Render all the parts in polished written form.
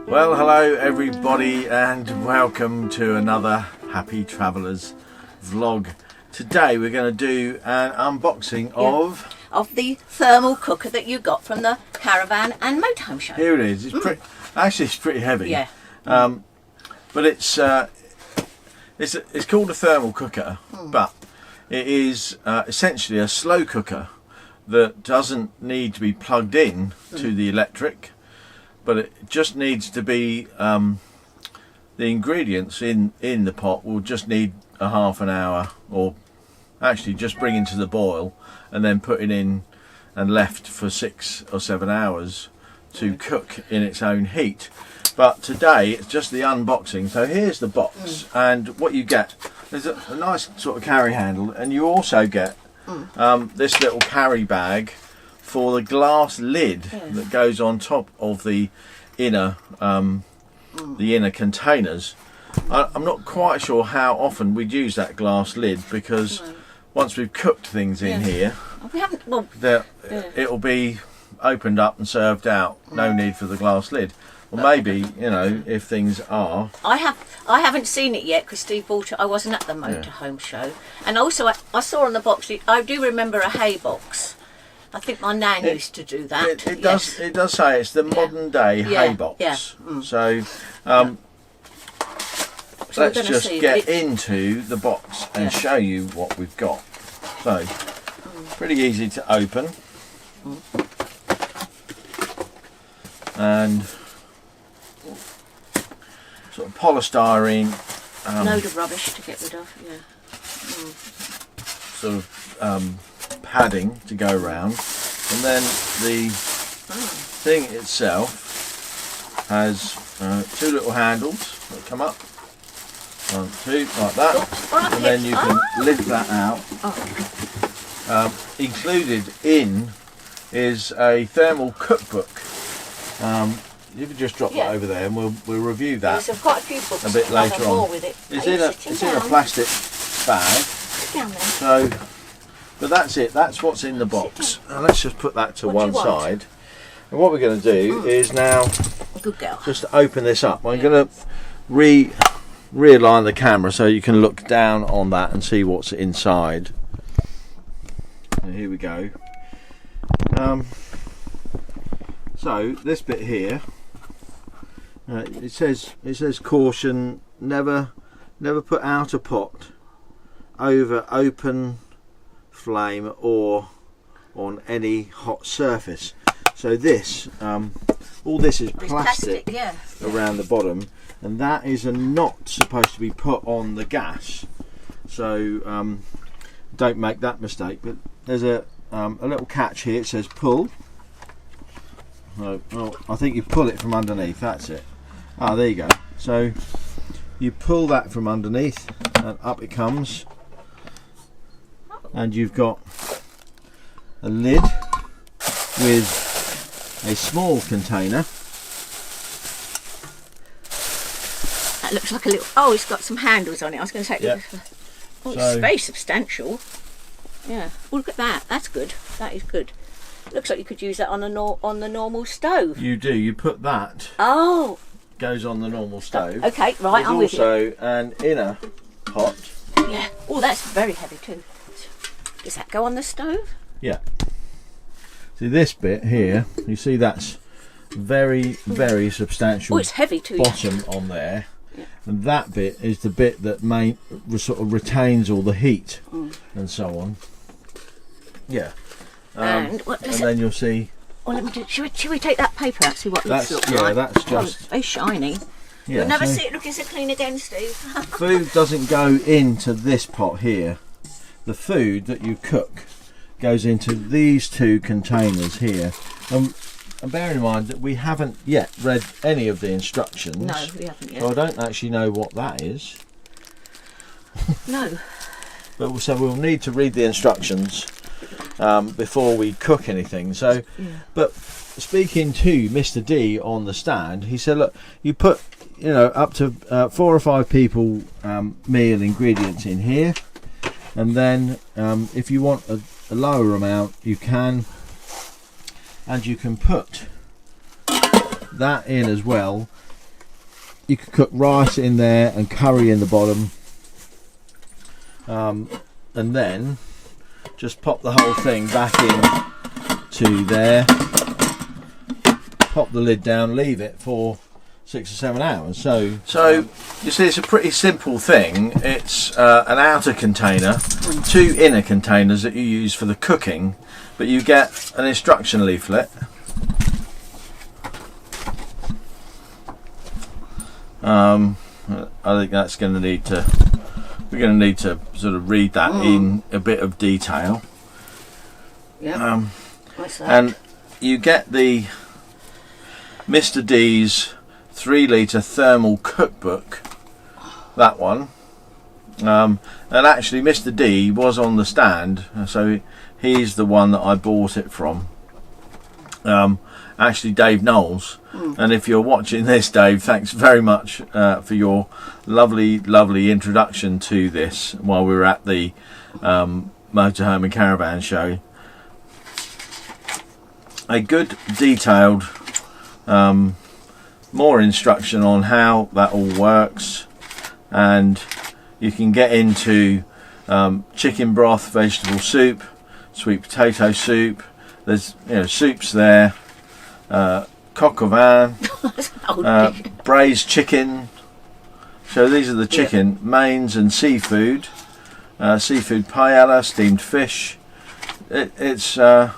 Well, hello everybody and welcome to another Happy Travellers vlog. Today we're going to do an unboxing of the thermal cooker that you got from the Caravan and Motorhome show. Here it is. It's it's pretty heavy. Yeah. But it's called a thermal cooker, but it is essentially a slow cooker that doesn't need to be plugged in to the electric, but it just needs to be the ingredients in the pot will just need a half an hour, or actually just bringing to the boil and then putting in and left for 6 or 7 hours to cook in its own heat. But today it's just the unboxing. So here's the box, and what you get is a nice sort of carry handle, and you also get this little carry bag for the glass lid that goes on top of the inner containers. I'm not quite sure how often we'd use that glass lid, because once we've cooked things in here, we haven't. Well, it'll be opened up and served out. No need for the glass lid. Well, maybe, you know, if things are. I haven't seen it yet because Steve bought it. I wasn't at the Motorhome show, and also I saw on the box. I do remember a hay box. I think my nan used to do that. It does say it's the modern day hay box. Yeah. So let's just get into the box and show you what we've got. So pretty easy to open, and sort of polystyrene, load of rubbish to get rid of. Sort of padding to go around, and then the thing itself has 2 little handles that come up, 1, 2, like that. And then you can lift that out. Included in is a thermal cookbook. You can just drop that over there, and we'll review that quite a few books a bit later on. With it. It's in a plastic bag. So, but that's it. That's what's in the box. And let's just put that to one side. And what we're going to do is now just open this up. I'm going to realign the camera so you can look down on that and see what's inside. And here we go. So this bit here, it says caution: never put out a pot over open flame or on any hot surface. So this all this is plastic around the bottom, and that is not supposed to be put on the gas, so don't make that mistake. But there's a little catch here. It says pull. I think you pull it from underneath. That's it. There you go. So you pull that from underneath and up it comes, and you've got a lid with a small container. That looks like a little. Oh, it's got some handles on it. I was going to say. Oh, it's very substantial. Yeah. Well, look at that. That's good. That is good. Looks like you could use that on the normal stove. You do. You put that. Oh. Goes on the normal stove. Okay, right. I'm with you. There's also an inner pot. Yeah. Oh, that's very heavy too. Does that go on the stove? Yeah. See this bit here? You see that's very substantial. Oh, it's heavy too. Bottom on there, and that bit is the bit that sort of retains all the heat and so on. Yeah. And then you'll see. Well, let me do. Should we take that paper out? See what it looks like? Yeah, that's just. Oh, it's very shiny. Yeah, You'll never see it looking so clean again, Steve. Food doesn't go into this pot here. The food that you cook goes into these 2 containers here. And bear in mind that we haven't yet read any of the instructions. No, we haven't yet. So I don't actually know what that is. No. But so we'll need to read the instructions before we cook anything. So, but speaking to Mr. D on the stand, he said, look, you put, you know, up to 4 or 5 people meal ingredients in here, and then if you want a lower amount you can, and you can put that in as well you could cook rice in there and curry in the bottom, and then just pop the whole thing back in to there, pop the lid down, leave it for 6 or 7 hours. So you see, it's a pretty simple thing. It's an outer container, 2 inner containers that you use for the cooking, but you get an instruction leaflet. I think that's going to need to, we're going to need to sort of read that in a bit of detail. Yeah. What's that? And you get the Mr. D's 3-litre Themal Cookbook, that one. And actually Mr. D was on the stand, so he's the one that I bought it from. Actually Dave Knowles, and if you're watching this, Dave, thanks very much for your lovely introduction to this while we were at the Motorhome and Caravan show. A good detailed more instruction on how that all works, and you can get into chicken broth, vegetable soup, sweet potato soup. There's soups there, coq au vin, braised chicken. So these are the chicken mains and seafood, seafood paella, steamed fish. It's lamb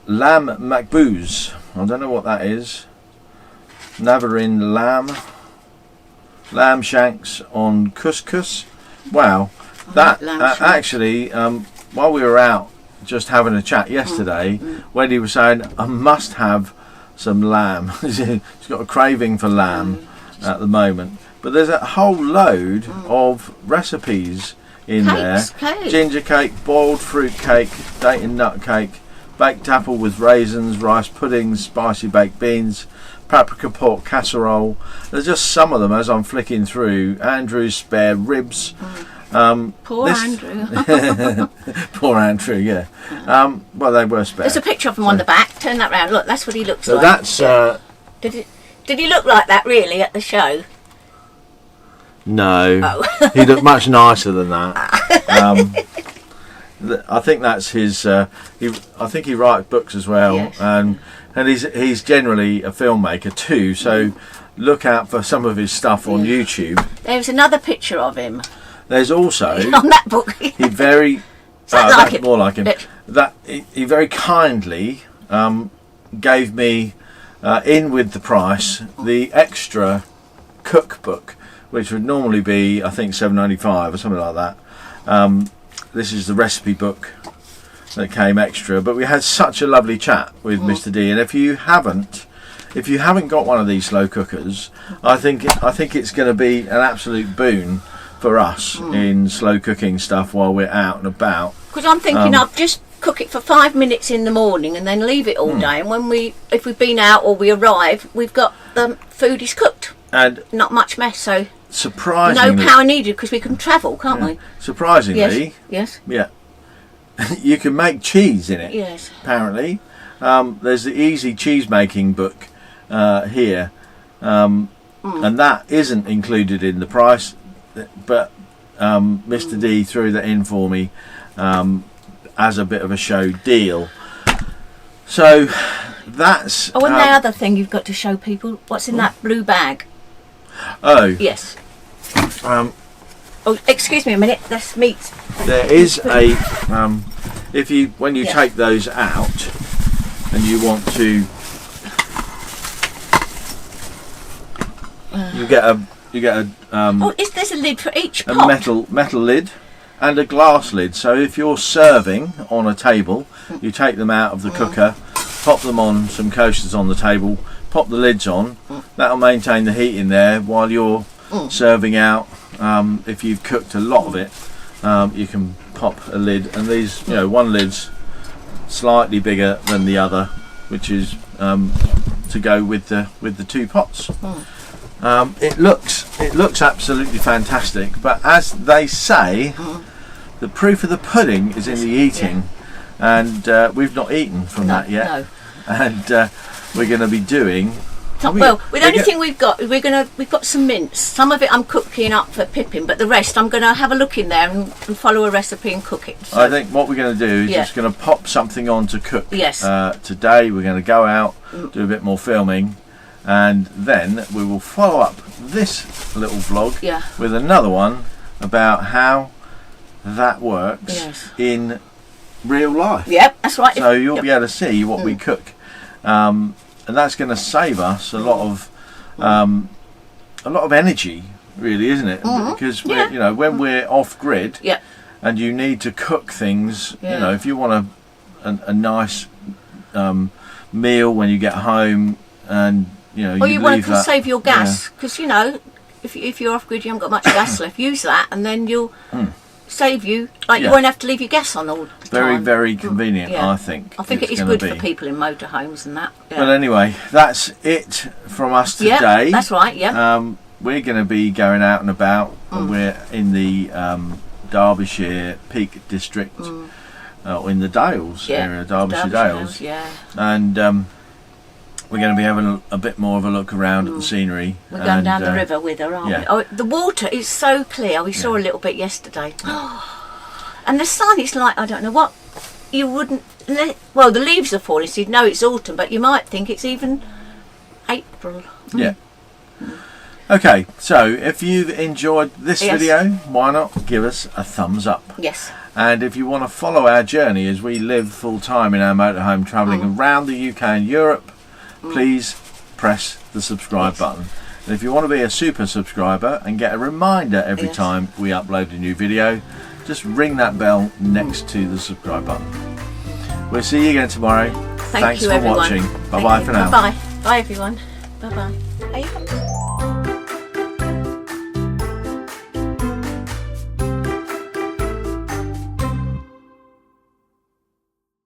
makbuz. I don't know what that is. Navarin lamb shanks on couscous. Wow, that actually, while we were out just having a chat yesterday, Wendy was saying I must have some lamb. She's got a craving for lamb at the moment. But there's a whole load of recipes in there. Ginger cake, boiled fruit cake, date and nut cake, baked apple with raisins, rice puddings, spicy baked beans, paprika pork casserole. There's just some of them as I'm flicking through. Andrew's spare ribs. Poor Andrew. Poor Andrew, yeah. Well, they were spare. There's a picture of him on the back. Turn that round. Look, that's what he looks like. So that's... Did he look like that really at the show? No. Oh. He looked much nicer than that. I think that's his... I think he writes books as well. Yes. And he's generally a filmmaker too, so look out for some of his stuff on YouTube. There's another picture of him. There's also... on that book. He very... like him? More like him. That he very kindly gave me, in with the price, the extra cookbook, which would normally be, I think, $7.95 or something like that. This is the recipe book that came extra, but we had such a lovely chat with Mr. D, and if you haven't got one of these slow cookers, I think it's going to be an absolute boon for us in slow cooking stuff while we're out and about. Because I'm thinking I'll just cook it for 5 minutes in the morning and then leave it all day, and if we've been out or we arrive, we've got the food is cooked and not much mess. So surprisingly, no power needed because we can travel, can't we? Surprisingly, yes, yeah. You can make cheese in it. Yes. Apparently, there's the easy cheese making book here, and that isn't included in the price. But Mr. D threw that in for me as a bit of a show deal. So that's... Oh, and the other thing you've got to show people, what's in that blue bag? Oh. Yes. Oh, excuse me a minute, that's meat. There is a... when you take those out and you want to... You get a there's a lid for each pot? A metal lid and a glass lid. So if you're serving on a table, you take them out of the cooker, pop them on some coasters on the table, pop the lids on. That'll maintain the heat in there while you're serving out. If you've cooked a lot of it, you can pop a lid, and these, one lid's slightly bigger than the other, which is to go with the 2 pots. It looks absolutely fantastic, but as they say, the proof of the pudding is in the eating, and we've not eaten from that yet. No. And we're going to be doing Well, the only thing we've got, we've got some mince. Some of it I'm cooking up for Pippin, but the rest I'm going to have a look in there and follow a recipe and cook it. So. I think what we're going to do is just going to pop something on to cook. Yes. Today we're going to go out, do a bit more filming, and then we will follow up this little vlog with another one about how that works in real life. Yep, that's right. So you'll be able to see what we cook, and that's going to save us a lot of energy, really, isn't it? Because we're, you know, when we're off grid, and you need to cook things, you know, if you want a nice meal when you get home, and you know, you want to save your gas, because you know, if you're off grid, you haven't got much gas left. Use that, and then you'll save you. Like you won't have to leave your gas on all the time. Very, very convenient, I think. I think it is good for people in motorhomes and that. But anyway, that's it from us today. Yeah, that's right. Yeah. We're going to be going out and about. We're in the Derbyshire Peak District, in the Dales area, Derbyshire Dales. And we're going to be having a bit more of a look around at the scenery. We're going down the river with her, aren't we? Oh, the water is so clear. We saw a little bit yesterday. And the sun is like, I don't know what, you wouldn't, well, the leaves are falling, so you'd know it's autumn, but you might think it's even April. Yeah. Okay, so if you've enjoyed this video, why not give us a thumbs up? Yes. And if you want to follow our journey as we live full time in our motorhome, travelling around the UK and Europe, please press the subscribe button. And if you want to be a super subscriber and get a reminder every time we upload a new video, just ring that bell next to the subscribe button. We'll see you again tomorrow. Thanks for watching. Bye bye for now. Bye bye. Bye everyone. Bye bye.